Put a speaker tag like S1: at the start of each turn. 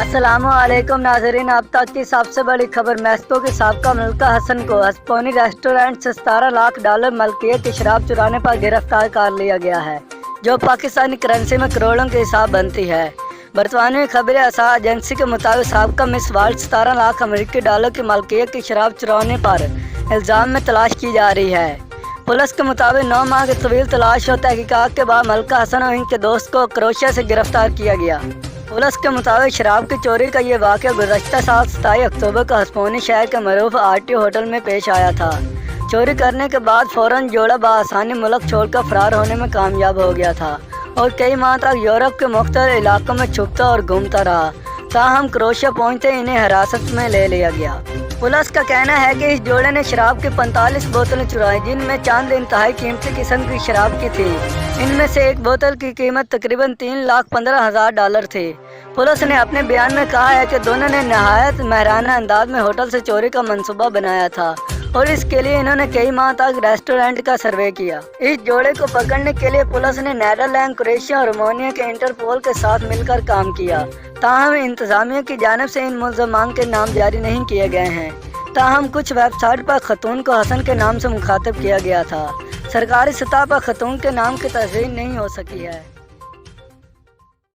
S1: अस्सलामु अलैकुम नाज़रीन, अब तक की सबसे बड़ी खबर। मैक्सिको के साबका मलिका हसन को हस्पोनी रेस्टोरेंट से $17 लाख मलकियत की शराब चुराने पर गिरफ्तार कर लिया गया है, जो पाकिस्तानी करेंसी में करोड़ों के हिसाब बनती है। बरतानवी खबरें एजेंसी के मुताबिक साबका मिस वर्ल्ड $17 लाख अमेरिकी डॉलर की मलकियत की शराब चुराने पर इल्ज़ाम में तलाश की जा रही है। पुलिस के मुताबिक 9 माह की तवील तलाश और तहकीकात के बाद मलिका हसन और इनके दोस्त को क्रोएशिया से गिरफ्तार किया गया। पुलिस के मुताबिक शराब की चोरी का ये वाक़या गुज़श्ता साल 27 अक्टूबर को हस्पोनी शहर के मरूफ आरटीओ होटल में पेश आया था। चोरी करने के बाद फ़ौरन जोड़ा बआसानी मुल्क छोड़कर फरार होने में कामयाब हो गया था और कई माह तक यूरोप के मुख्तलिफ इलाकों में छुपता और घूमता रहा। ताहम क्रोएशिया पहुंचते इन्हें हिरासत में ले लिया गया। पुलिस का कहना है कि इस जोड़े ने शराब की 45 बोतलें चुराई, जिनमें चंद इंतहाई कीमती किस्म की शराब की थी। इनमें से एक बोतल की कीमत तकरीबन $3,15,000 थी। पुलिस ने अपने बयान में कहा है कि दोनों ने नहायत महराना अंदाज में होटल से चोरी का मंसूबा बनाया था और इसके लिए इन्होंने कई माह तक रेस्टोरेंट का सर्वे किया। इस जोड़े को पकड़ने के लिए पुलिस ने नीदरलैंड, क्रोएशिया और रोमानिया के इंटरपोल के साथ मिलकर काम किया। ताहम इंतजामिया की जानिब से इन मुल्ज़मान के नाम जारी नहीं किए गए हैं। ताहम कुछ वेबसाइट पर खतून को हसन के नाम से मुखातिब किया गया था। सरकारी सतह पर खतून के नाम की तस्दीक नहीं हो सकी है।